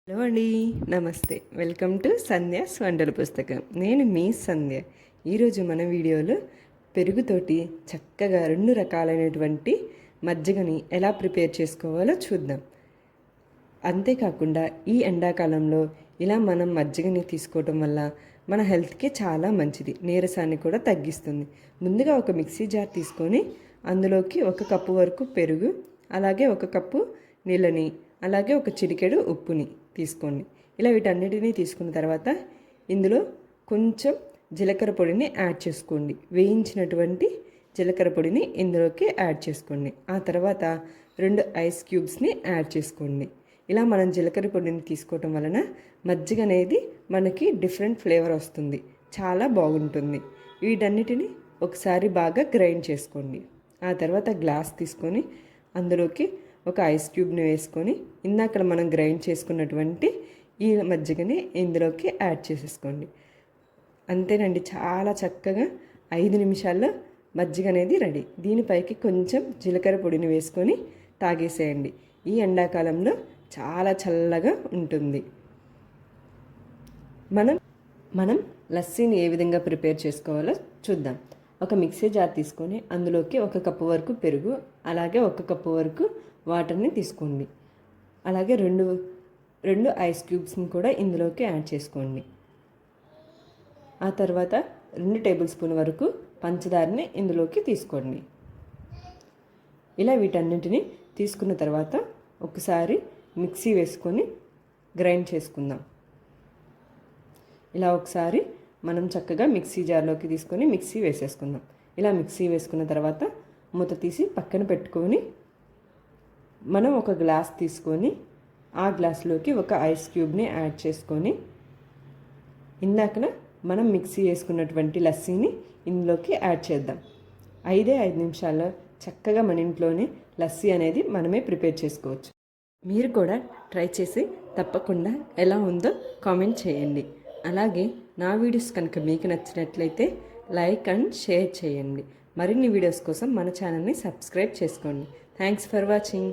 Hello అండి, నమస్తే. Welcome to Sandhya's వంటల పుస్తకం. నేను మీ సంధ్య. ఈరోజు మన వీడియోలో పెరుగుతోటి చక్కగా 2 రకాలైనటువంటి మజ్జిగని ఎలా ప్రిపేర్ చేసుకోవాలో చూద్దాం. అంతేకాకుండా ఈ ఎండాకాలంలో ఇలా మనం మజ్జిగని తీసుకోవటం వల్ల మన హెల్త్కి చాలా మంచిది, నీరసాన్ని కూడా తగ్గిస్తుంది. ముందుగా ఒక మిక్సీ జార్ తీసుకొని అందులోకి 1 కప్పు వరకు పెరుగు, అలాగే 1 కప్పు నీళ్ళని, అలాగే ఒక చిటికెడు ఉప్పుని తీసుకోండి. ఇలా వీటన్నిటినీ తీసుకున్న తర్వాత ఇందులో కొంచెం జీలకర్ర పొడిని యాడ్ చేసుకోండి. వేయించినటువంటి జీలకర్ర పొడిని ఇందులోకి యాడ్ చేసుకోండి. ఆ తర్వాత 2 ఐస్ క్యూబ్స్ని యాడ్ చేసుకోండి. ఇలా మనం జీలకర్ర పొడిని తీసుకోవటం వలన మజ్జిగ అనేది మనకి డిఫరెంట్ ఫ్లేవర్ వస్తుంది, చాలా బాగుంటుంది. వీటన్నిటిని ఒకసారి బాగా గ్రైండ్ చేసుకోండి. ఆ తర్వాత గ్లాస్ తీసుకొని అందులోకి ఒక ఐస్ క్యూబ్ని వేసుకొని ఇందాక మనం గ్రైండ్ చేసుకున్నటువంటి ఈ మజ్జిగని ఇందులోకి యాడ్ చేసేసుకోండి. అంతేనండి, చాలా చక్కగా 5 నిమిషాల్లో మజ్జిగ అనేది రెడీ. దీనిపైకి కొంచెం జీలకర్ర పొడిని వేసుకొని తాగేసేయండి. ఈ ఎండాకాలంలో చాలా చల్లగా ఉంటుంది. మనం లస్సీని ఏ విధంగా ప్రిపేర్ చేసుకోవాలో చూద్దాం. ఒక మిక్సీ జార్ తీసుకొని అందులోకి 1 కప్పు వరకు పెరుగు, అలాగే 1 కప్పు వరకు వాటర్ని తీసుకోండి. అలాగే రెండు ఐస్ క్యూబ్స్ని కూడా ఇందులోకి యాడ్ చేసుకోండి. ఆ తర్వాత 2 టేబుల్ స్పూన్ వరకు పంచదారని ఇందులోకి తీసుకోండి. ఇలా వీటన్నింటినీ తీసుకున్న తర్వాత ఒకసారి మిక్సీ వేసుకొని గ్రైండ్ చేసుకుందాం. ఇలా ఒకసారి మనం చక్కగా మిక్సీ జార్లోకి తీసుకొని మిక్సీ వేసేసుకుందాం. ఇలా మిక్సీ వేసుకున్న తర్వాత మూత తీసి పక్కన పెట్టుకొని మనం ఒక గ్లాస్ తీసుకొని ఆ గ్లాస్లోకి 1 ఐస్ క్యూబ్ని యాడ్ చేసుకొని ఇందాకన మనం మిక్సీ వేసుకున్నటువంటి లస్సీని ఇందులోకి యాడ్ చేద్దాం. 5 నిమిషాల్లో చక్కగా మన ఇంట్లోనే లస్సీ అనేది మనమే ప్రిపేర్ చేసుకోవచ్చు. మీరు కూడా ట్రై చేసి తప్పకుండా ఎలా ఉందో కామెంట్ చేయండి. అలాగే నా వీడియోస్ కనుక మీకు నచ్చినట్లయితే లైక్ అండ్ షేర్ చేయండి. మరిన్ని వీడియోస్ కోసం మన ఛానల్ని సబ్స్క్రైబ్ చేసుకోండి. Thanks for watching.